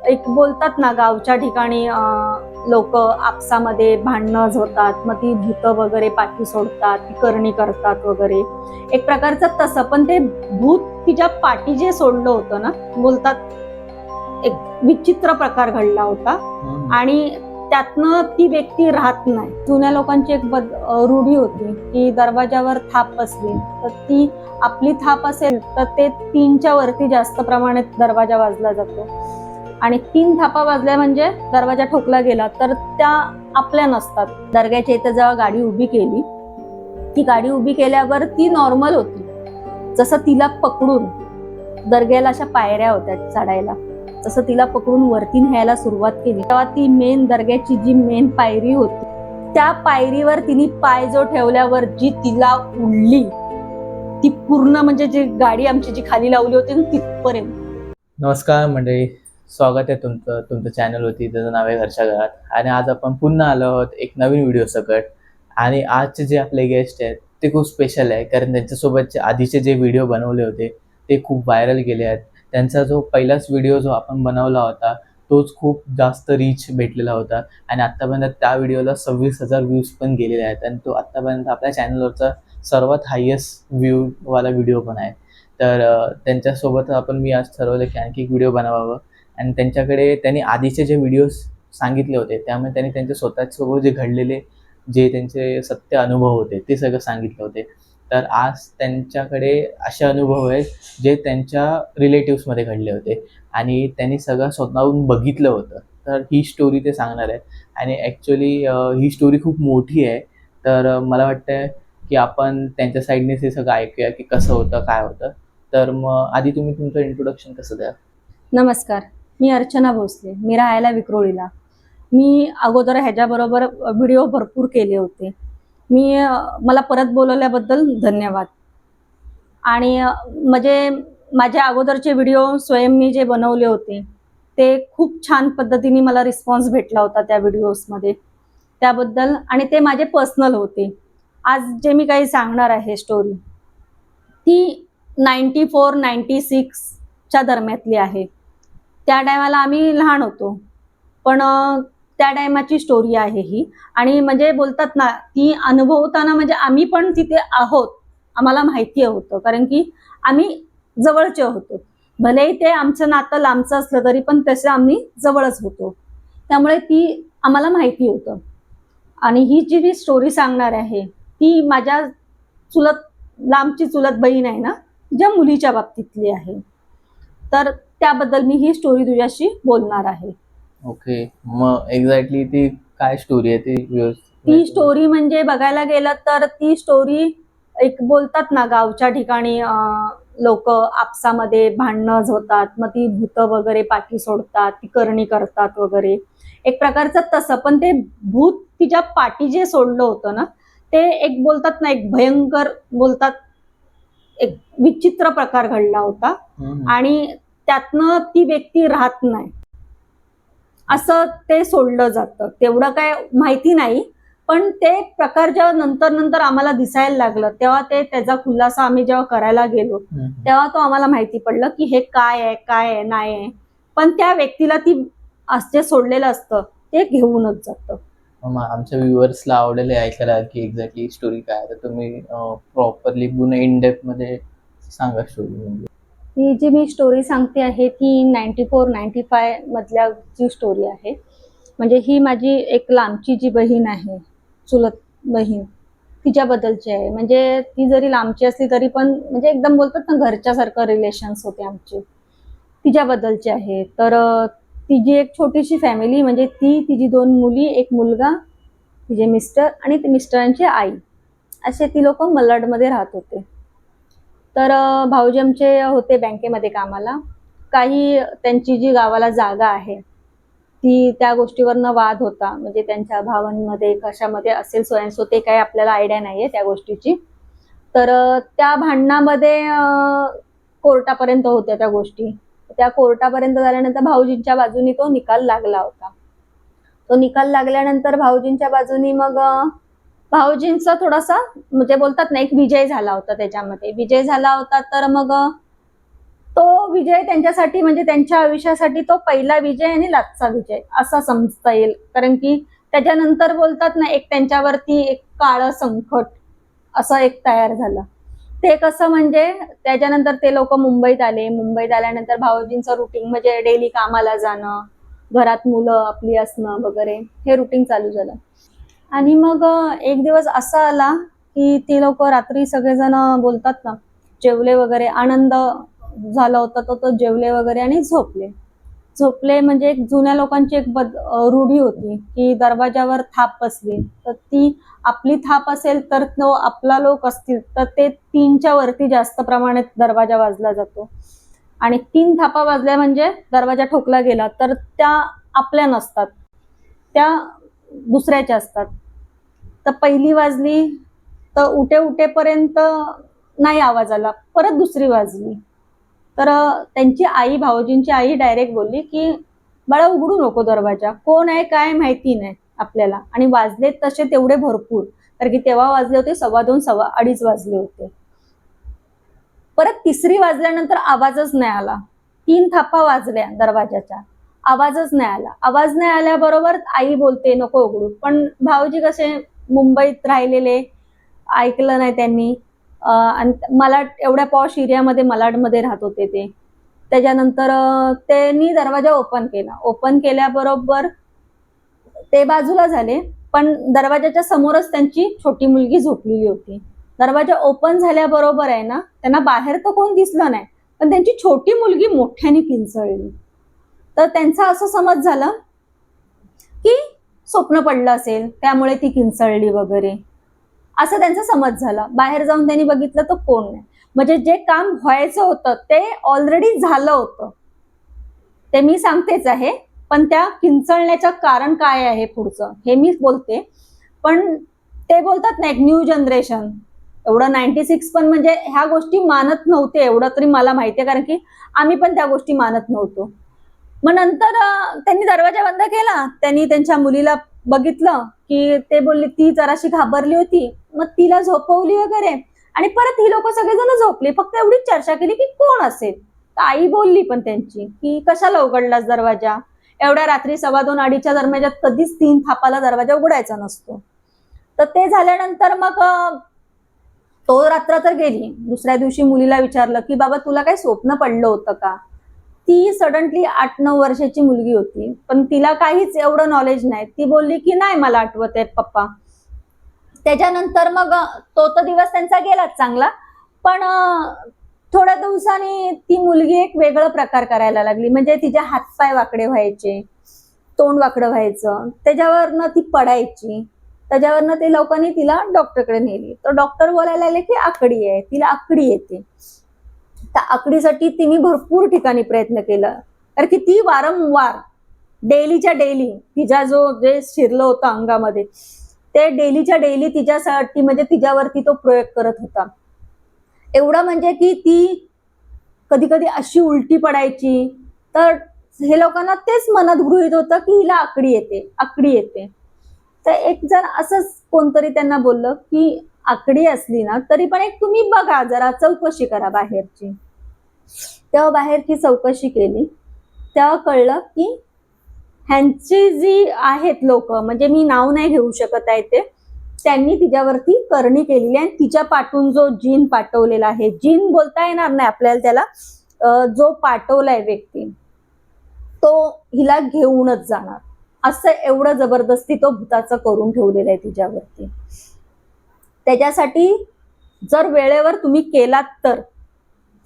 एक बोलतात ना, गावच्या ठिकाणी लोक आपसामध्ये भांडणं होतात, मग ती भूत वगैरे पाठी सोडतात, ती करणी करतात वगैरे, एक प्रकारचं तसं. पण ते भूत तिच्या पाठी जे सोडलं होतं ना, बोलतात एक विचित्र प्रकार घडला होता. आणि त्यातनं ती व्यक्ती राहत नाही. जुन्या लोकांची एक रूढी होती की दरवाजावर थाप असली तर ती आपली थाप असेल तर ते 3च्या वरती जास्त प्रमाणात दरवाजा वाजला जातो, आणि 3 थापा वाजल्या म्हणजे दरवाजा ठोकला गेला तर त्या आपल्या नसतात. दर्ग्याच्या इथं जेव्हा गाडी उभी केली, ती गाडी उभी केल्यावर ती नॉर्मल होती. जसं तिला पकडून, दर्ग्याला अशा पायऱ्या होत्या चढायला, तसं तिला पकडून वरती न्यायला सुरुवात केली तेव्हा ती मेन दर्ग्याची जी मेन पायरी होती, त्या पायरीवर तिने पाय जो ठेवल्यावर जी तिला उडली, ती पूर्ण म्हणजे जी गाडी आमची जी खाली लावली होती ना तिथपर्यंत. नमस्कार मंडळी, स्वागत आहे तुमच्या चॅनलवरती, त्याचं नाव आहे घरच्या घरात. आणि आज आपण पुन्हा आलो आहोत एक नवीन व्हिडिओ सकट. आणि आजचे जे आपले गेस्ट आहेत ते खूप स्पेशल आहे, कारण त्यांच्यासोबतचे आधीचे जे व्हिडिओ बनवले होते ते खूप व्हायरल गेले आहेत. त्यांचा जो पहिलाच व्हिडिओ जो आपण बनवला होता तोच खूप जास्त रीच भेटलेला होता, आणि आत्तापर्यंत त्या व्हिडिओला 26,000 व्ह्यूज पण गेलेले आहेत, आणि तो आत्तापर्यंत आपल्या चॅनलवरचा सर्वात हायेस्ट व्ह्यूवाला व्हिडिओ पण आहे. तर त्यांच्यासोबत मी आज ठरवलं की आणखी एक व्हिडिओ बनवावं. आणि त्यांनी आधीचे जे व्हिडिओज सांगितले होते त्यामुळे त्यांनी त्यांच्या स्वतःसोबत जे घडलेले जे त्यांचे सत्य अनुभव होते ते सगळं सांगितले होते. तर आज त्यांच्याकडे असे अनुभव आहेत जे त्यांच्या रिलेटिव्समध्ये घडले होते, आणि त्यांनी सगळं स्वतःहून बघितलं होतं. तर ही स्टोरी ते सांगणार आहेत. आणि ॲक्च्युली ही स्टोरी खूप मोठी आहे. तर मला वाटतं की आपण त्यांच्या साईडनेच हे सगळं ऐकूया की कसं होतं, काय होतं. तर मग आधी तुम्ही तुमचं इंट्रोडक्शन कसं द्या? नमस्कार, मी अर्चना भोसले, मी राहायला विक्रोळीला. मी अगोदर ह्याच्याबरोबर व्हिडिओ भरपूर केले होते. मला परत बोलवल्याबद्दल धन्यवाद. आणि म्हणजे माझ्या अगोदरचे व्हिडिओ स्वयं मी जे बनवले होते ते खूप छान पद्धतीने मला रिस्पॉन्स भेटला होता त्या व्हिडिओजमध्ये, त्याबद्दल. आणि ते माझे पर्सनल होते. आज जे मी काही सांगणार आहे स्टोरी, ती 94-96च्या दरम्यातली आहे. त्या टायमाला आम्ही लहान होतो, पण त्या टायमाची स्टोरी आहे ही. आणि म्हणजे बोलतात ना, ती अनुभवताना म्हणजे आम्ही पण तिथे आहोत, आम्हाला माहिती होतं, कारण की आम्ही जवळचे होतो. भलेही ते आमचं नातं लांबचं असलं तरी पण तसं आम्ही जवळच होतो, त्यामुळे ती आम्हाला माहिती होतं. आणि ही जी मी स्टोरी सांगणार आहे ती माझ्या लांबची चुलत बहीण आहे ना, ज्या मुलीच्या बाबतीतली आहे. तर त्याबद्दल मी ही स्टोरी तुझ्याशी बोलणार आहे. ओके, मग एक्झॅक्टली ती काय स्टोरी आहे ती स्टोरी म्हणजे बघायला गेलं तर ती स्टोरी एक बोलतात ना, गावच्या ठिकाणी लोक आपसामध्ये भांडणं होतात, मग ती भूत वगैरे पाठी सोडतात, ती करणी करतात वगैरे, एक प्रकारचं तसं. पण ते भूत तिच्या पाठी जे सोडलं होतं ना, ते एक बोलतात ना, एक भयंकर बोलतात एक विचित्र प्रकार घडला होता. आणि त्यातनं ती व्यक्ती राहत नाही असं ते सोडलं जातं. तेवढं काय माहिती नाही, पण ते प्रकार जेव्हा नंतर आम्हाला दिसायला लागलं तेव्हा त्याचा खुलासा आम्ही जेव्हा करायला गेलो तेव्हा तो आम्हाला माहिती पडलं की हे काय आहे नाही आहे. पण त्या व्यक्तीला ती जे सोडलेलं असतं ते घेऊनच जातं. आमच्या व्ह्युअर्सला आवडेल ऐकायला की एक्झॅक्टली स्टोरी काय आहे. तर तुम्ही प्रॉपरली पूर्ण इन डेप्थ मध्ये सांगा स्टोरी. म्हणजे ही जी मी स्टोरी सांगते आहे ती 94-95 मधल्या जी स्टोरी आहे. म्हणजे ही माझी एक लांबची जी बहीण आहे, चुलत बहीण, तिच्याबद्दलची आहे. म्हणजे ती जरी लांबची असली तरी पण म्हणजे एकदम बोलतात ना, घरच्यासारखं रिलेशन्स होते आमचे, तिच्याबद्दलची आहे. तर तिची एक छोटीशी फॅमिली, म्हणजे तिची 2 मुली, एक मुलगा, तिचे मिस्टर आणि मिस्टरांची आई, असे ती लोक मलाडमध्ये राहत होते. तर भाऊजी आमचे होते बँकेमध्ये कामाला. काही त्यांची जी गावाला जागा आहे ती त्या गोष्टीवरनं वाद होता, म्हणजे त्यांच्या भावांमध्ये कशामध्ये असेल सोयांसो ते काही आपल्याला आयडिया नाहीये त्या गोष्टीची. तर त्या भांडणामध्ये कोर्टापर्यंत होत्या त्या गोष्टी. त्या कोर्टापर्यंत झाल्यानंतर भाऊजींच्या बाजूनी तो निकाल लागला होता. तो निकाल लागल्यानंतर भाऊजींच्या बाजूनी मग भाऊजींचा थोडासा म्हणजे बोलतात ना, एक विजय झाला होता. त्याच्यामध्ये विजय झाला होता. तर मग तो विजय त्यांच्यासाठी म्हणजे त्यांच्या आयुष्यासाठी तो पहिला विजय आणि लास्टचा विजय असा समजता येईल. कारण की त्याच्यानंतर बोलतात ना, एक त्यांच्यावरती एक काळं संकट असं एक तयार झालं. ते कसं म्हणजे त्याच्यानंतर ते लोक मुंबईत आले. मुंबईत आल्यानंतर भाऊजींचं रुटीन म्हणजे डेली कामाला जाणं, घरात मुलं आपली असणं वगैरे हे रुटीन चालू झालं. आणि मग एक दिवस असा आला की ते लोक रात्री सगळेजण बोलतात ना, जेवले वगैरे, आनंद झाला होता तो जेवले वगैरे आणि झोपले. झोपले म्हणजे एक जुन्या लोकांची एक रूढी होती की दरवाजावर थाप बसली तर ती आपली थाप असेल तर तो आपला लोक असतील तर ते 3च्या वरती जास्त प्रमाणात दरवाजा वाजला जातो. आणि 3 थापा वाजल्या म्हणजे दरवाजा ठोकला गेला तर त्या आपल्या नसतात, त्या दुसऱ्याच्या असतात. तर पहिली वाजली तर उठेपर्यंत नाही आवाज आला, परत दुसरी वाजली तर त्यांची आई, भाऊजींची आई डायरेक्ट बोलली की बाळा उघडू नको दरवाजा, कोण आहे काय माहिती नाही आपल्याला. आणि वाजले तसे तेवढे भरपूर, कारण की तेव्हा वाजले होते 2:15 2:15 वाजले होते. परत तिसरी वाजल्यानंतर आवाजच नाही आला. 3 थापा वाजल्या दरवाजाच्या, आवाजच नाही आला. आवाज नाही आल्याबरोबर आई बोलते नको उघडू, पण भाऊजी कसे मुंबईत राहिलेले, ऐकलं नाही त्यांनी. आणि मला एवढ्या पॉश एरियामध्ये मलाडमध्ये राहत होते ते. त्याच्यानंतर त्यांनी दरवाजा ओपन केला. ओपन केल्याबरोबर ते बाजूला झाले, पण दरवाजाच्या समोरच त्यांची छोटी मुलगी झोपलेली होती. दरवाजा ओपन झाल्याबरोबर आहे ना, त्यांना बाहेर तर कोण दिसलं नाही, पण त्यांची छोटी मुलगी मोठ्याने किंचाळली. तर त्यांचा असं समज झालं की स्वप्न पडलं असेल, त्यामुळे ती किंचाळली वगैरे, असं त्यांचा समज झाला. बाहेर जाऊन त्यांनी बघितलं तर कोण नाही. म्हणजे जे काम व्हायचं होतं ते ऑलरेडी झालं होतं. ते मी सांगतेच आहे, पण त्या किंचाळण्याचं कारण काय आहे पुढचं हे मी बोलते. पण ते बोलतात ना, एक न्यू जनरेशन, एवढं 96 पण म्हणजे ह्या गोष्टी मानत नव्हते, एवढं तरी मला माहितीये, कारण की आम्ही पण त्या गोष्टी मानत नव्हतो. मग नंतर त्यांनी दरवाजा बंद केला. त्यांनी त्यांच्या मुलीला बघितलं की ते बोलले, ती जराशी घाबरली होती, मग तिला झोपवली वगैरे आणि परत ही लोक सगळेजण झोपले. फक्त एवढीच चर्चा केली की कोण असेल. तर आई बोलली पण त्यांची की कशाला उघडलास दरवाजा, एवढ्या रात्री 2:15 2:30 दरम्यान कधीच 3 थापाला दरवाजा उघडायचा नसतो. तर ते झाल्यानंतर मग तो रात्र तर गेली. दुसऱ्या दिवशी मुलीला विचारलं की बाबा तुला काही स्वप्न पडलं होतं का. ती सडनली 8-9 वर्षाची मुलगी होती, पण तिला काहीच एवढं नॉलेज नाही. ती बोलली की नाही मला आठवत आहे पप्पा. त्याच्यानंतर मग तो तर दिवस त्यांचा गेलाच चांगला, पण थोड्या दिवसांनी ती मुलगी एक वेगळं प्रकार करायला लागली. म्हणजे तिचे हातपाय वाकडे व्हायचे, तोंड वाकडं व्हायचं, त्याच्यावरनं ती पडायची. त्याच्यावरनं ते लोकांनी तिला डॉक्टरकडे नेली. तर डॉक्टर बोलायला लागले की आकडी आहे, तिला आकडी येते. त्या आकडीसाठी तिने भरपूर ठिकाणी प्रयत्न केला, कारण की ती वारंवार डेलीच्या डेली तिच्या जे शिरलं होतं अंगामध्ये ते डेलीच्या डेली तिच्यासाठी म्हणजे तिच्यावरती तो प्रयोग करत होता. एवढं म्हणजे की ती कधी कधी अशी उलटी पडायची, तर हे लोकांना तेच मनात गृहीत होतं की हिला आकडी येते, आकडी येते. तर एक जण असंच कोणतरी त्यांना बोललं की आकडी असली ना तरी पण एक तुम्ही बघा, जरा चौकशी करा बाहेरची. तेव्हा बाहेरची चौकशी केली, तेव्हा कळलं की ह्यांची जी आहेत लोक, म्हणजे मी नाव नाही घेऊ शकत आहे ते, त्यांनी तिच्यावरती करणी केलेली आहे. तिच्या पाठून जो जीन पाठवलेला आहे, जीन बोलता येणार नाही आपल्याला त्याला, जो पाठवलाय व्यक्ती तो हिला घेऊनच जाणार, असं एवढं जबरदस्ती तो भूताचं करून ठेवलेलं आहे तिच्यावरती. त्याच्यासाठी जर वेळेवर तुम्ही केलात तर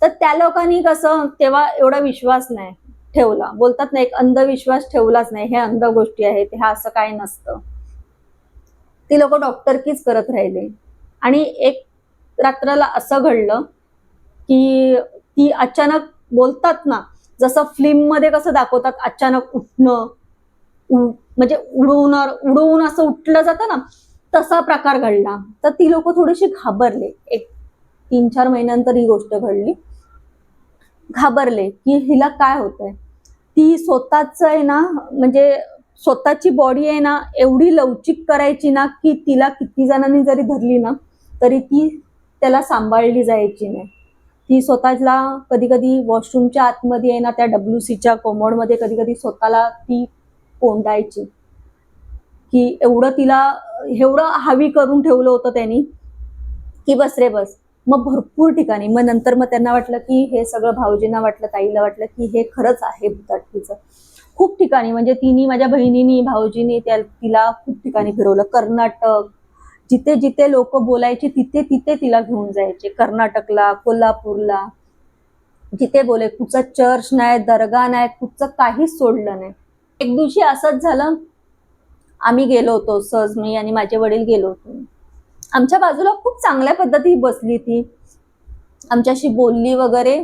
त्या लोकांनी कसं तेव्हा एवढा विश्वास नाही ठेवला. बोलतात ना, एक अंधविश्वास ठेवलाच नाही. हे अंध गोष्टी आहेत, ह्या असं काही नसतं. ती लोक डॉक्टरकीच करत राहिले. आणि एक रात्राला असं घडलं की ती अचानक, बोलतात ना जसं फिल्म मध्ये कसं दाखवतात, अचानक उठणं, म्हणजे उडवून असं उठलं जातं ना, तसा प्रकार घडला. तर ती लोक थोडीशी घाबरले. एक 3-4 महिन्यानंतर ही गोष्ट घडली. घाबरले की हिला काय होतंय. ती स्वतःच आहे ना, म्हणजे स्वतःची बॉडी आहे ना एवढी लवचिक करायची ना की तिला किती जणांनी जरी धरली ना तरी ती त्याला सांभाळली जायची नाही. ती स्वतःला कधी कधी वॉशरूमच्या आतमध्ये आहे ना, त्या WCच्या कोमोडमध्ये कधी कधी स्वतःला ती कोंडायची, की एवढं तिला एवढं हवी करून ठेवलं होतं त्यांनी, की बस रे बस. मग भरपूर ठिकाणी मग नंतर मग त्यांना वाटलं की हे सगळं, भाऊजींना वाटलं, ताईला वाटलं की हे खरंच आहे भूताटकीचं. खूप ठिकाणी म्हणजे तिने, माझ्या बहिणीनी, भाऊजींनी तिला खूप ठिकाणी फिरवलं. कर्नाटक, जिथे जिथे लोक बोलायचे तिथे तिथे तिला घेऊन जायचे. कर्नाटकला, कोल्हापूरला, जिथे बोले, कुठचं चर्च नाही, दर्गा नाही, कुठचं काहीच सोडलं नाही. एक दिवशी असंच झालं, आम्ही गेलो होतो सहज, मी आणि माझे वडील गेलो होतो. आमच्या बाजूला खूप चांगल्या पद्धती बसली ती, आमच्याशी बोलली वगैरे,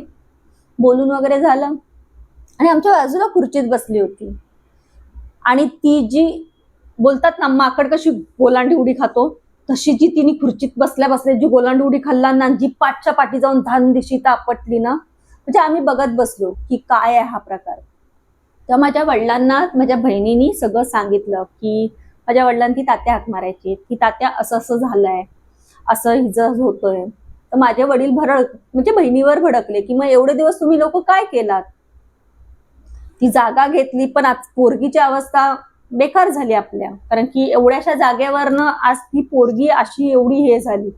बोलून वगैरे झालं आणि आमच्या बाजूला खुर्चीत बसली होती. आणि ती जी बोलतात ना, माकड कशी गोलांडी उडी खातो, तशी जी तिने खुर्चीत बसल्या बसल्या जी गोलांडी उडी खाल्ला ना, जी पाठच्या पाठी जाऊन धान दिशी तापटली ना, म्हणजे आम्ही बघत बसलो की काय आहे हा प्रकार. तर माझ्या वडिलांना माझ्या बहिणीनी सगळं सांगितलं, की माझ्या वडिलांनी तात्या हाक मारायची की तात्या असं असं झालंय, असं हिचं होतोय. तर माझे वडील म्हणजे बहिणीवर भडकले की मग एवढे दिवस तुम्ही लोक काय केलात, ती जागा घेतली, पण आज पोरगीची अवस्था बेकार झाली आपल्या, कारण की एवढ्याशा जागेवरनं आज ती पोरगी अशी एवढी हे झाली.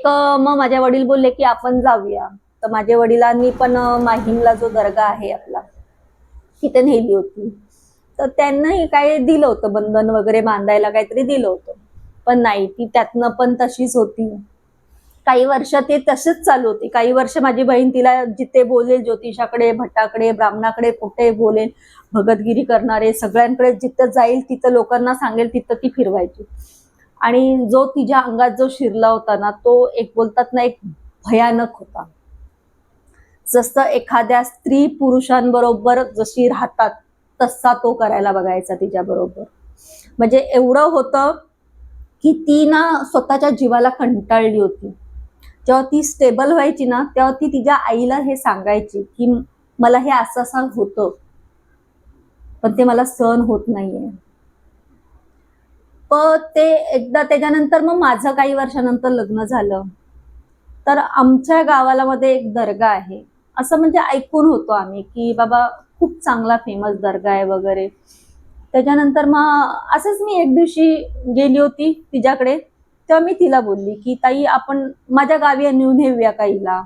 मग माझे वडील बोलले की आपण जाऊया. तर माझ्या वडिलांनी पण माहीमला जो दर्गा आहे आपला, तिथे नेली होती. तर त्यांनाही काय दिलं होतं, बंधन वगैरे बांधायला काहीतरी दिलं होतं, पण नाही, ती त्यातनं पण तशीच होती. काही वर्ष ते तसेच चालू होते. काही वर्ष माझी बहीण तिला जिथे बोलेल, ज्योतिषाकडे, भट्टाकडे, ब्राह्मणाकडे, कुठे बोलेल, भगतगिरी करणारे सगळ्यांकडे जिथं जाईल तिथं लोकांना सांगेल तिथं ती फिरवायची. आणि जो तिच्या अंगात जो शिरला होता ना, तो एक बोलतात ना, एक भयानक होता. जसं एखाद्या स्त्री पुरुषांबरोबर जशी राहतात तसा तो करायला बघायचा तिच्या बरोबर. म्हणजे एवढं होतं की ती ना स्वतःच्या जीवाला कंटाळली होती. जेव्हा ती स्टेबल व्हायची ना, तेव्हा ती तिच्या आईला हे सांगायची की मला हे असं असं होतं, पण ते मला सहन होत नाहीये. पण ते एकदा त्याच्यानंतर मग माझं काही वर्षानंतर लग्न झालं, तर आमच्या गावाला मध्ये एक दर्गा आहे, असं म्हणजे ऐकून होतो आम्ही की बाबा खूप चांगला फेमस दर्गा आहे वगैरे. त्याच्यानंतर मग असंच मी एक दिवशी गेली होती तिच्याकडे, तेव्हा मी तिला बोलली की ताई आपण माझ्या गावी नेऊन नेऊया का हिला.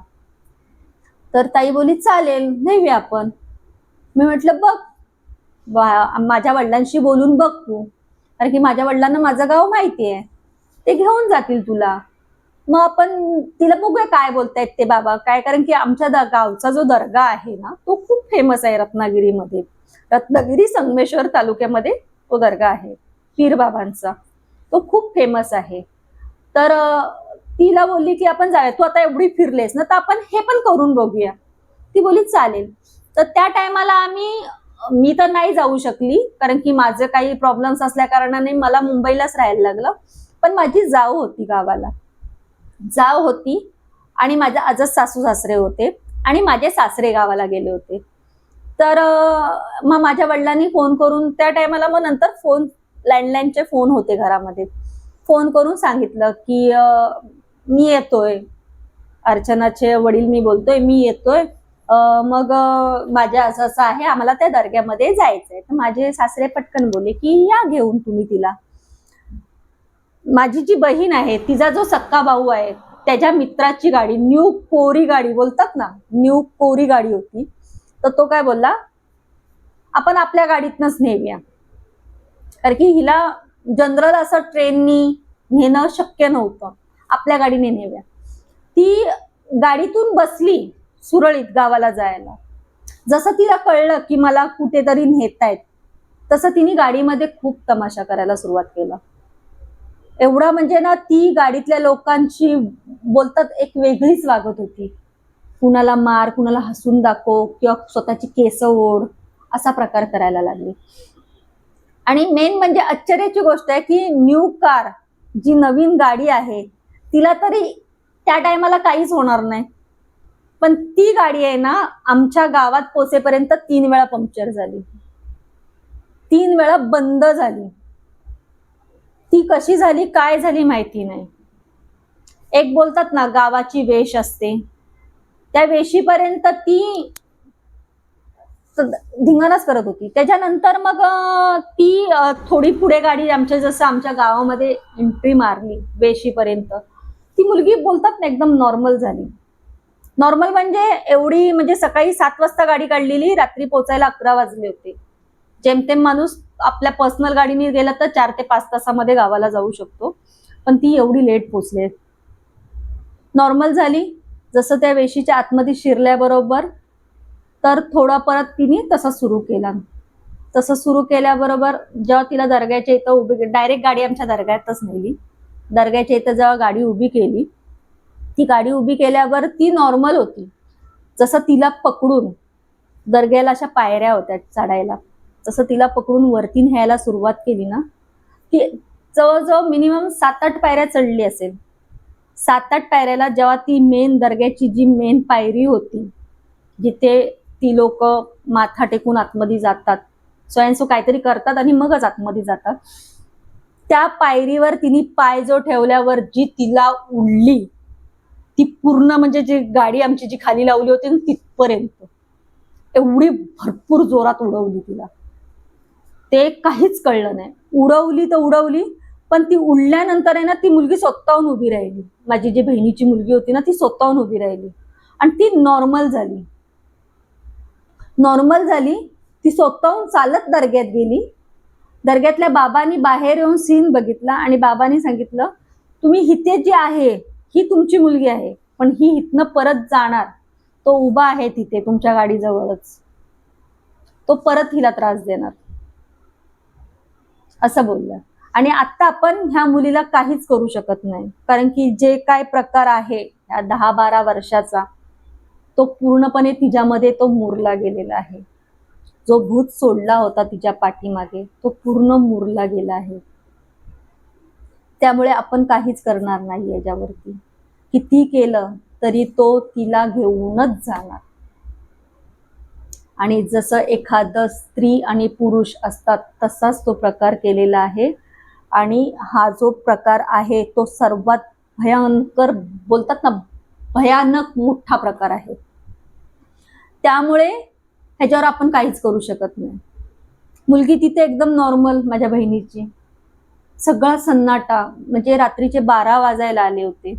तर ताई बोली चालेल, नेऊया आपण. मी म्हटलं बघ, माझ्या वडिलांशी बोलून बघ तू, कारण की माझ्या वडिलांना माझं गाव माहिती आहे, ते घेऊन जातील तुला. मग आपण तिला बघूया काय बोलतायत ते बाबा काय, कारण की आमच्या गावचा जो दर्गा आहे ना, तो खूप फेमस आहे रत्नागिरीमध्ये. रत्नागिरी संगमेश्वर तालुक्यामध्ये तो दर्गा आहे पीर बाबांचा, तो खूप फेमस आहे. तर तिला बोलली की आपण जाऊया, तू आता एवढी फिरलेस ना, तर आपण हे पण करून बघूया. ती बोली चालेल. तर त्या टायमाला मी तर नाही जाऊ शकली, कारण की माझे काही प्रॉब्लेम्स असल्या कारणाने मला मुंबईलाच राहायला लागलं. पण माझी जाऊ होती गावाला, जाव होती आणि माझ्या आजच सासू सासरे होते आणि माझे सासरे गावाला गेले होते. तर मग माझ्या वडिलांनी फोन करून त्या टायमाला, मग नंतर फोन, लँडलाईनचे फोन होते घरामध्ये, फोन करून सांगितलं की मी येतोय, अर्चनाचे वडील मी बोलतोय, मी येतोय, मग माझ्या असं असं आहे, आम्हाला त्या दर्ग्यामध्ये जायचंय. तर माझे सासरे पटकन बोलले की या घेऊन तुम्ही तिला. माझी जी बहीण आहे, तिचा जो सक्का भाऊ आहे, त्याच्या मित्राची गाडी, न्यू कोरी गाडी बोलतात ना, न्यू कोरी गाडी होती. तर तो काय बोलला, आपण आपल्या गाडीतनच नेऊया, कारण की हिला जनरल असं ट्रेननी नेणं शक्य नव्हतं, आपल्या गाडीने नेऊया. ती गाडीतून बसली सुरळीत गावाला जायला. जसं तिला कळलं की मला कुठेतरी नेतायत, तसं तिने गाडीमध्ये खूप तमाशा करायला सुरुवात केला. एवढा म्हणजे ना, ती गाडीतल्या लोकांची बोलतात एक वेगळीच वागत होती. कुणाला मार, कुणाला हसून दाखव, किंवा स्वतःची केस ओढ, असा प्रकार करायला लागली. आणि मेन म्हणजे आश्चर्याची गोष्ट आहे की न्यू कार, जी नवीन गाडी आहे, तिला तरी त्या टायमाला काहीच होणार नाही, पण ती गाडी आहे ना, आमच्या गावात पोहोचेपर्यंत 3 वेळा पंक्चर झाली, 3 वेळा बंद झाली. ती कशी झाली, काय झाली माहिती नाही. एक बोलतात ना गावाची वेश असते, त्या वेशीपर्यंत ती धिंगाणाच करत होती. त्याच्यानंतर मग ती थोडी पुढे गाडी आमच्या जसं आमच्या गावामध्ये एंट्री मारली वेशीपर्यंत, ती मुलगी बोलतात ना एकदम नॉर्मल झाली. नॉर्मल म्हणजे एवढी, म्हणजे सकाळी 7 वाजता गाडी काढलेली, रात्री पोचायला 11 वाजले होते. जेमतेम माणूस आपल्या पर्सनल गाडीने गेला तर 4 ते 5 तासामध्ये गावाला जाऊ शकतो, पण ती एवढी लेट पोचले. नॉर्मल झाली. जसं त्या वेशीच्या आतमध्ये शिरल्याबरोबर तर थोडा परत तिने तसं सुरू केला. तसं सुरू केल्याबरोबर जेव्हा तिला दर्ग्याच्या इथं उभी, डायरेक्ट गाडी आमच्या दर्ग्यातच नेली. दर्ग्याच्या इथं जेव्हा गाडी उभी केली, ती गाडी उभी केल्यावर ती नॉर्मल होती. जसं तिला पकडून, दर्ग्याला अशा पायऱ्या होत्या चढायला, तसं तिला पकडून वरती न्यायला सुरुवात केली ना, ती जवळजवळ मिनिमम 7-8 पायऱ्या चढली असेल. 7-8 पायऱ्याला जेव्हा ती मेन दर्ग्याची जी मेन पायरी होती, जिथे ती लोक माथा टेकून आतमध्ये जातात, स्वयंसो काहीतरी करतात आणि मगच आतमध्ये जातात, त्या पायरीवर तिने पाय जो ठेवल्यावर जी तिला उडली, ती पूर्ण म्हणजे जी गाडी आमची जी खाली लावली होती ना तिथपर्यंत एवढी भरपूर जोरात उडवली तिला. ते काहीच कळलं नाही. उडवली तर उडवली, पण ती उडल्यानंतर आहे ना ती मुलगी स्वतःहून उभी राहिली. माझी जी बहिणीची मुलगी होती ना ती स्वतःहून उभी राहिली आणि ती नॉर्मल झाली. नॉर्मल झाली, ती स्वतःहून चालत दर्ग्यात गेली. दर्ग्यातल्या बाबांनी बाहेर येऊन सीन बघितला आणि बाबांनी सांगितलं, तुम्ही इथे जी आहे ही तुमची मुलगी आहे, पण ही इथनं परत जाणार, तो उभा आहे तिथे तुमच्या गाडीजवळच, तो परत हिला त्रास देणार, असं बोललं. आणि आता आपण ह्या मुलीला काहीच करू शकत नाही, कारण की जे काय प्रकार आहे ह्या 10-12 वर्षाचा, तो पूर्णपणे तिच्यामध्ये तो मुरला गेलेला आहे. जो भूत सोडला होता तिच्या पाठीमागे तो पूर्ण मुरला गेला आहे. त्यामुळे आपण काहीच करणार नाही याच्यावरती. किती केलं तरी तो तिला घेऊनच जाणार. आणि जसं एखादं स्त्री आणि पुरुष असतात तसाच तो प्रकार केलेला आहे. आणि हा जो प्रकार आहे तो सर्वात भयंकर, बोलतात ना भयानक मोठा प्रकार आहे. त्यामुळे ह्याच्यावर आपण काहीच करू शकत नाही. मुलगी तिथे एकदम नॉर्मल, माझ्या बहिणीची सगळा सन्नाटा, म्हणजे रात्रीचे 12 वाजायला आले होते,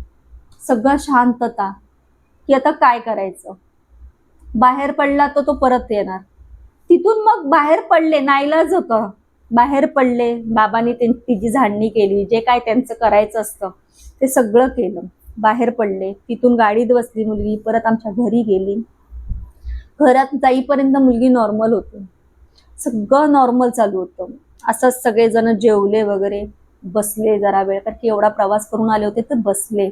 सगळं शांतता, की आता काय करायचं. बाहेर पडला तर तो परत येणार. तिथून मग बाहेर पडले, नाईलाज होतं, बाहेर पडले. बाबांनी तिची झाडणी केली, जे काय त्यांचं करायचं असतं ते सगळं केलं. बाहेर पडले, तिथून गाडीत बसली मुलगी, परत आमच्या घरी गेली. घरात जाईपर्यंत मुलगी नॉर्मल होती, सगळं नॉर्मल चालू होतं. असंच सगळेजण जेवले वगैरे, बसले जरा वेळ, कारण की एवढा प्रवास करून आले होते तर बसले.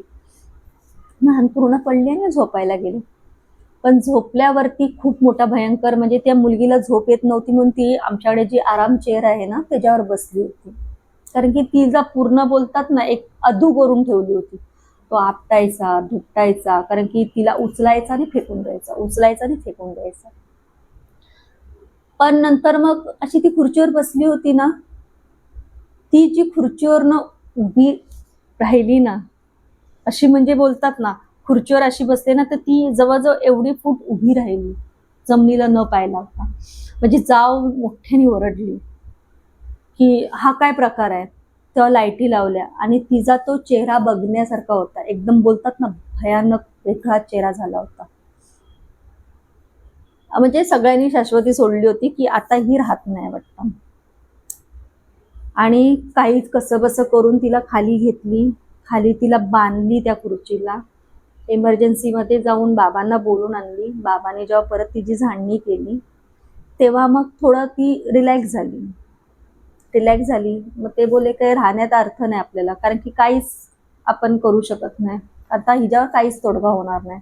लहान पूर्ण पडले आणि झोपायला गेले. पण झोपल्यावरती खूप मोठा भयंकर, म्हणजे त्या मुलगीला झोप येत नव्हती म्हणून ती आमच्याकडे जी आराम चेअर आहे ना त्याच्यावर बसली होती, कारण की तिला पूर्ण बोलतात ना एक अधू करून ठेवली होती. तो आपटायचा, धुपटायचा, कारण की तिला उचलायचा आणि फेकून द्यायचा, उचलायचा आणि फेकून द्यायचा. पण नंतर मग अशी ती खुर्चीवर बसली होती ना, ती जी खुर्चीवरनं उभी राहिली ना, अशी म्हणजे बोलतात ना खुर्चीवर अशी बसले ना तर ती जवळजवळ एवढी फूट उभी राहिली, जमिनीला न पाय लावता. म्हणजे जाव मोठ्याने ओरडली की हा काय प्रकार आहे. तेव्हा लाईटी लावल्या आणि तिचा तो चेहरा बघण्यासारखा होता, एकदम बोलतात ना भयानक वेगळा चेहरा झाला होता. म्हणजे सगळ्यांनी शाश्वती सोडली होती की आता ही राहत नाही वाटतं. आणि काहीच कसं बसं करून तिला खाली घेतली, खाली तिला बांधली त्या खुर्चीला. इमर्जन्सीमध्ये जाऊन बाबांना बोलून आणली. बाबांनी जेव्हा परत तिची झाडणी केली तेव्हा मग थोडं ती रिलॅक्स झाली. मग ते बोले काही राहण्यात अर्थ नाही आपल्याला, कारण की काहीच आपण करू शकत नाही, आता हिच्यावर काहीच तोडगा होणार नाही.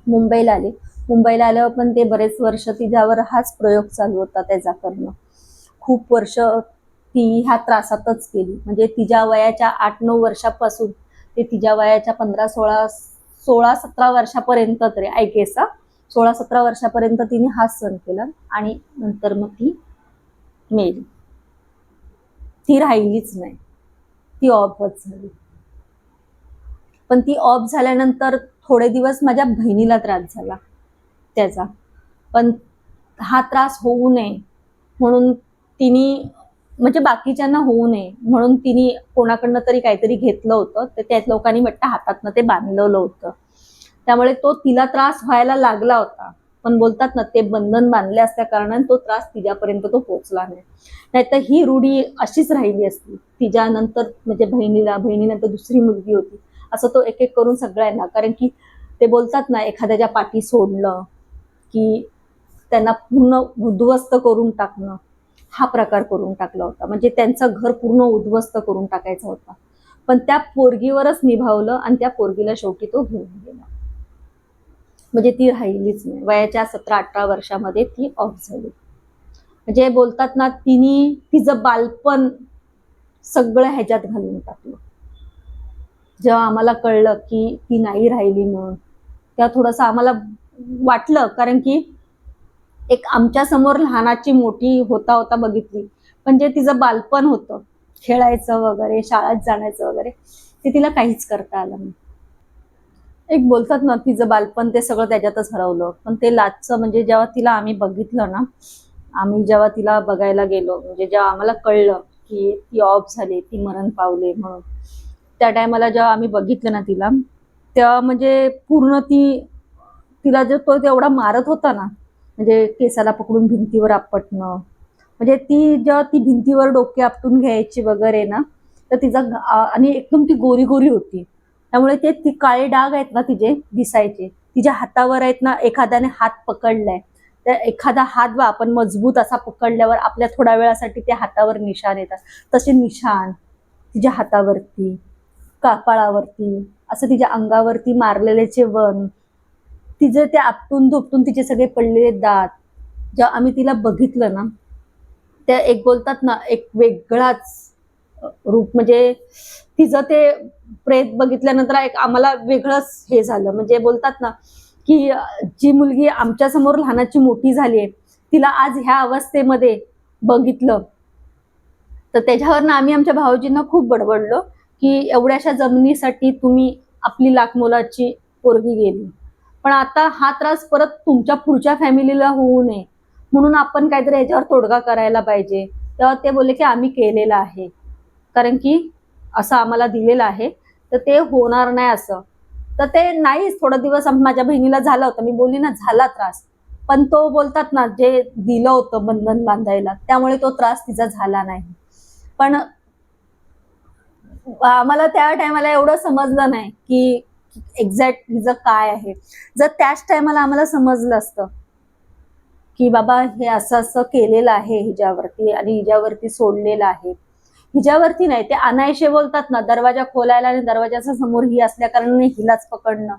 मुंबईला आल्यावर पण ते बरेच वर्ष तिच्यावर हाच प्रयोग चालू होता त्याचा करणं. खूप वर्ष ती ह्या त्रासातच गेली. म्हणजे तिच्या वयाच्या 8-9 वर्षापासून ते तिच्या वयाच्या 15-16-17 वर्षापर्यंत तरी आय गेस 16-17 वर्षापर्यंत तिने हाच सण केला. आणि नंतर मग ती मेली. ती राहिलीच नाही, ती ऑफच झाली. पण ती ऑफ झाल्यानंतर थोडे दिवस माझ्या बहिणीला त्रास झाला त्याचा. पण हा त्रास होऊ नये म्हणून तिने, म्हणजे बाकीच्यांना होऊ नये म्हणून तिने कोणाकडनं तरी काहीतरी घेतलं होतं, तर त्या लोकांनी वाटतं हातातनं ते बांधलेलं होतं. त्यामुळे तो तिला त्रास व्हायला लागला होता, पण बोलतात ना ते बंधन बांधले असल्या कारणाने तो त्रास तिच्यापर्यंत तो पोहोचला नाही. नाहीतर ही रूढी अशीच राहिली असती तिच्यानंतर, म्हणजे बहिणीनंतर दुसरी मुलगी होती, असं तो एक एक करून सगळ्यांना. कारण की ते बोलतात ना एखाद्याच्या पाठी सोडलं की त्यांना पूर्ण उद्ध्वस्त करून टाकणं, हा प्रकार करून टाकला होता. म्हणजे त्यांचं घर पूर्ण उद्ध्वस्त करून टाकायचा होता. पण त्या पोरगीवरच निभावलं आणि त्या पोरगीला शेवटी तो घेऊन गेला. म्हणजे ती राहिलीच नाही. वयाच्या 17-18 वर्षामध्ये ती ऑफ झाली. म्हणजे बोलतात ना तिने तिचं बालपण सगळं ह्याच्यात घालून टाकलं. जेव्हा आम्हाला कळलं की ती नाही राहिली म्हणून, तेव्हा थोडंसं आम्हाला वाटलं. कारण की एक आमच्या समोर लहानाची मोठी होता होता बघितली, पण जे तिचं बालपण होतं, खेळायचं वगैरे, शाळेत जाण्याचं वगैरे, ते तिला काहीच करता आलं नाही. एक बोलतात ना तिचं बालपण ते सगळं त्याच्यातच हरवलं. पण ते लाजचं, म्हणजे जेव्हा तिला आम्ही बघितलं ना, आम्ही जेव्हा तिला बघायला गेलो, म्हणजे जेव्हा आम्हाला कळलं की ती ऑफ झाली, ती मरण पावले म्हणून, त्या टायमाला जेव्हा आम्ही बघितलं ना तिला, तेव्हा म्हणजे पूर्ण तिला जो तो तेवढा मारत होता ना, म्हणजे केसाला पकडून भिंतीवर आपटणं, म्हणजे ती जेव्हा ती भिंतीवर डोके आपटून घ्यायची वगैरे ना, तर तिचा आणि एकदम ती गोरी गोरी होती, त्यामुळे ती काळे डाग आहेत ना तिचे दिसायचे. तिच्या हातावर आहेत ना, एखाद्याने हात पकडलाय, तर एखादा हात आपण मजबूत असा पकडल्यावर आपल्या थोड्या वेळासाठी त्या हातावर निशाण येतात, तसे निशाण तिच्या हातावरती, कपाळावरती, असं तिच्या अंगावरती मारलेले वन, तिचे ते आपटून धोपटून तिचे सगळे पडलेले दात. जेव्हा आम्ही तिला बघितलं ना, त्या एक बोलतात ना एक वेगळाच रूप, म्हणजे तिचं ते प्रेत बघितल्यानंतर एक आम्हाला वेगळंच हे झालं. म्हणजे बोलतात ना की जी मुलगी आमच्या समोर लहानाची मोठी झालीये, तिला आज ह्या अवस्थेमध्ये बघितलं, तर त्याच्यावरनं आम्ही आमच्या भाऊजींना खूप बडबडलो की एवढ्याशा जमिनीसाठी तुम्ही आपली लाखमोलाची पोरगी गेली, पण आता हा त्रास परत तुमच्या पुढच्या फॅमिलीला होऊ नये म्हणून आपण काहीतरी याच्यावर तोडगा करायला पाहिजे. तेव्हा ते बोलले की आम्ही केलेलं आहे, कारण की असं आम्हाला दिलेलं आहे, तर ते होणार नाही असं. तर ते नाहीच. थोडा दिवस माझ्या बहिणीला झाला होता, मी बोलली ना झाला त्रास, पण तो बोलतात ना जे दिलं होतं बंधन बांधायला, त्यामुळे तो त्रास तिचा झाला नाही. पण आम्हाला त्या टायमाला एवढं समजलं नाही की एक्झॅक्ट हिचं काय आहे. जर त्याच टायमाला आम्हाला समजलं असतं की बाबा हे असं असं केलेलं आहे हिच्यावरती आणि हिच्यावरती सोडलेलं आहे, हिच्यावरती नाही, ते अनायशे बोलतात ना, दरवाजा खोलायला आणि दरवाजाच्या समोर ही असल्या कारणाने हिलाच पकडणं,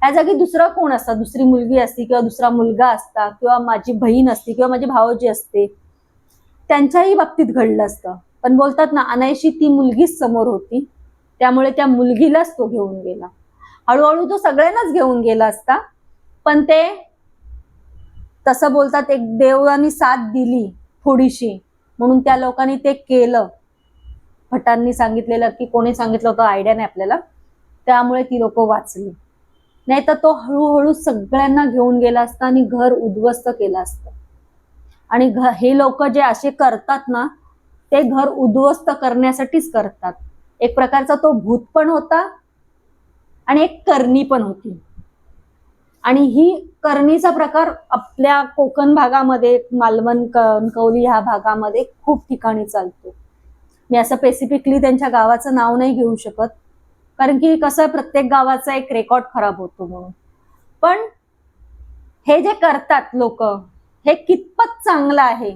या जागी दुसरा कोण असता, दुसरी मुलगी असती किंवा दुसरा मुलगा असता किंवा माझी बहीण असती किंवा माझी भावजी असते, त्यांच्याही बाबतीत घडलं असतं. पण बोलतात ना अनायशी ती मुलगीच समोर होती, त्यामुळे त्या मुलगीलाच तो घेऊन गेला. हळूहळू तो सगळ्यांनाच घेऊन गेला असता, पण ते तसं बोलतात एक देवानी साथ दिली थोडीशी, म्हणून त्या लोकांनी ते केलं. भटांनी सांगितलेलं की कोणी सांगितलं होतं आयडिया नाही आपल्याला, त्यामुळे ती लोक वाचली. नाही तर तो हळूहळू सगळ्यांना घेऊन गेला असता आणि घर उद्ध्वस्त केलं असतं. आणि हे लोक जे असे करतात ना, ते घर उद्ध्वस्त करण्यासाठीच करतात. एक प्रकारचा तो भूत पण होता आणि एक करणी पण होती. आणि ही करणीचा प्रकार आपल्या कोकण भागामध्ये, मालवण, कणकवली ह्या भागामध्ये खूप ठिकाणी चालतो. मी असं स्पेसिफिकली त्यांच्या गावाचं नाव नाही घेऊ शकत, कारण की कसं प्रत्येक गावाचा एक रेकॉर्ड खराब होतो म्हणून. पण हे जे करतात लोक, हे कितपत चांगलं आहे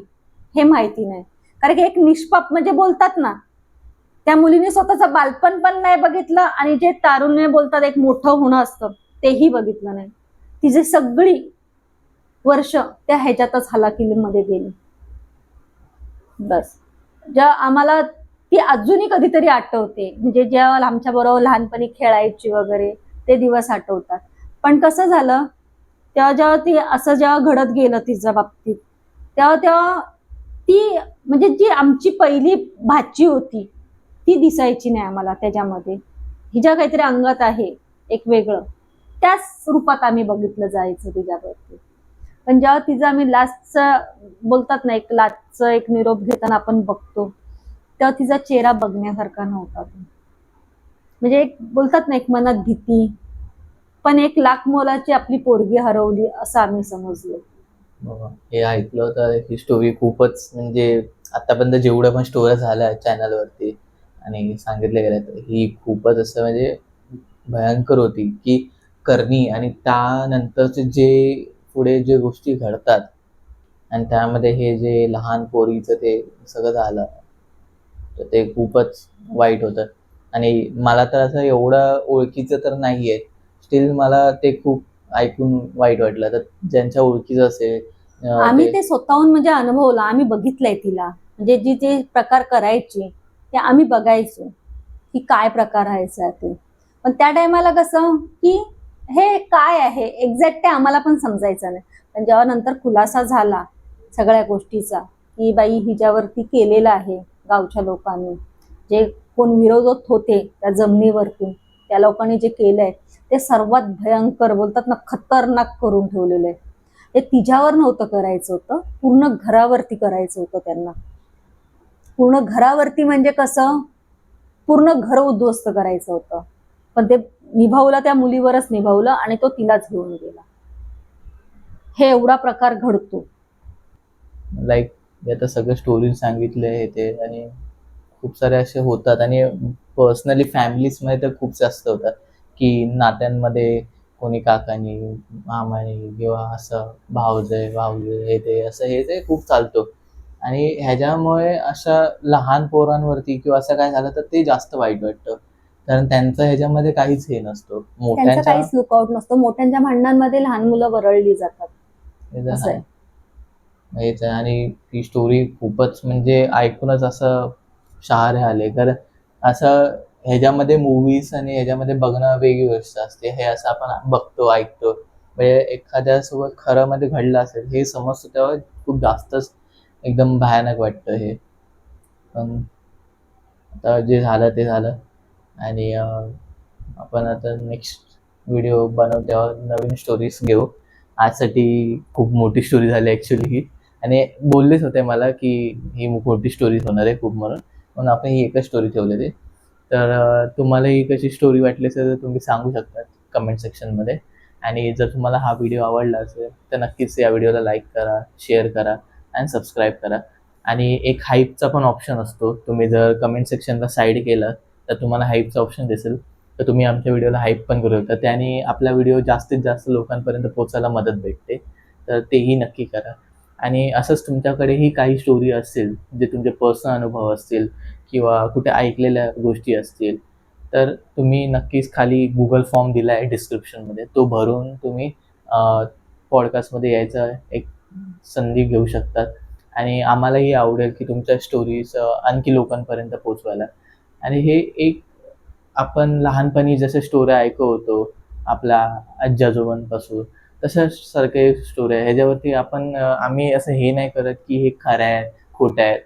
हे माहिती नाही. कारण की एक निष्पाप, म्हणजे बोलतात ना त्या मुलीने स्वतःचं बालपण पण नाही बघितलं आणि जे तारुण्य बोलतात एक मोठं होणं असतं तेही बघितलं नाही. तिची सगळी वर्ष त्या ह्याच्यातच हलाखीमध्ये गेली. बस ज्या आम्हाला ती अजूनही कधीतरी आठवते, म्हणजे जेव्हा आमच्या बरोबर लहानपणी खेळायची वगैरे ते दिवस आठवतात. पण कसं झालं, तेव्हा जेव्हा ती असं जेव्हा घडत गेलं तिच्या बाबतीत, तेव्हा ती म्हणजे जी आमची पहिली भाची होती ती दिसायची नाही आम्हाला त्याच्यामध्ये. हिच्या काहीतरी अंगात आहे एक वेगळं, त्याच रूपात आम्ही बघितलं जायचं तिच्यावरती. पण जेव्हा तिचं आम्ही लास्टचा बोलतात ना, एक लास्टचा एक निरोप घेताना आपण बघतो, तेव्हा तिचा चेहरा बघण्यासारखा नव्हता तो. म्हणजे एक बोलतात ना, एक मनात भीती, पण एक लाख मोलाची आपली पोरगी हरवली असं आम्ही समजलो. बाबा, हे ऐकलं तर ही स्टोरी खूपच म्हणजे आतापर्यंत जेवढ्या पण स्टोऱ्या झाल्या चॅनलवरती आणि सांगितल्या गेल्या तर ही खूपच असं म्हणजे भयंकर होती की करणी आणि त्यानंतरचे जे पुढे जे गोष्टी घडतात आणि त्यामध्ये हे जे लहान पोरीचं ते सगळं झालं तर ते खूपच वाईट होतं. आणि मला तर असं एवढं ओळखीचं तर नाही आहे, स्टील मला ते खूप ऐकून वाईट वाटलं. तर ज्यांच्या ओळखीचं असेल आम्ही ते ते स्वतःहून म्हणजे अनुभवलं, आम्ही बघितलंय तिला, म्हणजे जी जे प्रकार करायची ते आम्ही बघायचो की काय प्रकार व्हायचा ते. पण त्या टायमाला कसं की हे काय आहे एक्झॅक्ट ते आम्हाला पण समजायचं नाही. पण जेव्हा नंतर खुलासा झाला सगळ्या गोष्टीचा की बाई हिच्यावरती केलेलं आहे गावच्या लोकांनी, जे कोण विरोधक होते त्या जमिनीवरती, त्या लोकांनी जे केलंय ते सर्वात भयंकर बोलतात ना, खतरनाक करून ठेवलेलं आहे. ते तिच्यावर नव्हतं करायचं होतं, पूर्ण घरावरती करायचं होतं त्यांना. पूर्ण घरावरती म्हणजे कसं, पूर्ण घर उद्ध्वस्त करायचं होतं. पण ते निभावलं, त्या मुलीवरच निभावलं आणि तो तिलाच घेऊन गेला. हे एवढा प्रकार घडतो. लाईक आता सगळं स्टोरी सांगितले हे ते आणि खूप सारे असे होतात आणि पर्सनली फॅमिलीजमध्ये तर खूप जास्त होतात की नात्यांमध्ये कोणी काकानी मामानी किंवा असं भावजे हे ते असं हे ते खूप चालतो. आणि ह्याच्यामुळे अशा लहान पोरांवरती किंवा असं काय झालं तर ते जास्त वाईट वाटतं, कारण त्यांचं ह्याच्यामध्ये काहीच हे नसतो त्यांचं मोठ्यांच्या. काहीच लुकआउट नसतो. मोठ्यांच्या भांडणांमध्ये लहान मुलं वरळली जातात. हे तर असं आहे. आहे. हेच आहे आणि ती स्टोरी खूपच म्हणजे ऐकूनच असं शहारे आले. कारण असं ह्याच्यामध्ये मूव्हीज आणि ह्याच्यामध्ये बघणं वेगळी गोष्ट असते. हे असं आपण बघतो, ऐकतो. म्हणजे एखाद्यासोबत खरं मध्ये घडलं असेल हे समजतं तेव्हा खूप जास्तच एकदम भयानक वाटतं हे. पण आता जे झालं ते झालं आणि आपण आता नेक्स्ट व्हिडिओ बनवू तेव्हा नवीन स्टोरीज घेऊ. आजसाठी खूप मोठी स्टोरी झाली ॲक्च्युली ही, आणि बोललेच होते मला की ही मोठी स्टोरीज होणार आहे खूप म्हणून आपण ही एकच स्टोरी ठेवलेली. तर तुम्हाला ही कशी स्टोरी वाटली असेल तर तुम्ही सांगू शकता कमेंट सेक्शनमध्ये. आणि जर तुम्हाला हा व्हिडिओ आवडला असेल तर नक्कीच या व्हिडिओला लाईक करा, शेअर करा आणि सबस्क्राईब करा. आणि एक हाईपचा पण ऑप्शन असतो, तुम्ही जर कमेंट सेक्शनला साईड केलं तर तुम्हाला हाईपचा ऑप्शन दिसेल. तर तुम्ही आमच्या व्हिडिओला हाईप पण करू शकता, त्याने आपला व्हिडिओ जास्तीत जास्त लोकांपर्यंत पोहोचायला मदत भेटते. तर तेही नक्की करा. आणि असंच तुमच्याकडेही काही स्टोरी असतील जे तुमचे पर्सनल अनुभव असतील किंवा कुठे ऐकलेल्या गोष्टी असतील तर तुम्ही नक्कीच खाली गुगल फॉर्म दिला आहे डिस्क्रिप्शनमध्ये, तो भरून तुम्ही पॉडकास्टमध्ये यायचा एक संधी घेऊ शकतात. आणि आम्हालाही आवडेल की तुमच्या स्टोरीज आणखी लोकांपर्यंत पोचवायला. आणि हे एक आपण लहानपणी जसं स्टोऱ्या ऐकत होतो आपल्या आजी आजोबांपासून, तशाच सारखे स्टोऱ्या ह्याच्यावरती आपण आम्ही असं हे नाही करत की हे खरं आहे खोटं आहे.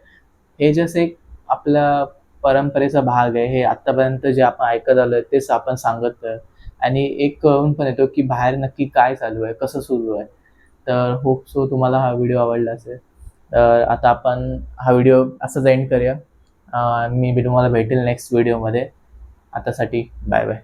हे जसं एक आपल्या परंपरेचा भाग आहे. हे आत्तापर्यंत जे आपण ऐकत आलोय तेच आपण सांगत आहे. आणि एक कळून पण येतो की बाहेर नक्की काय चालू आहे, कसं सुरू आहे. तर होप सो तुम्हाला हा व्हिडिओ आवडला असेल. तर आता आपण हा व्हिडिओ असाच एंड करूया. मी तुम्हाला भेटेल नेक्स्ट व्हिडिओमध्ये. आतासाठी बाय बाय.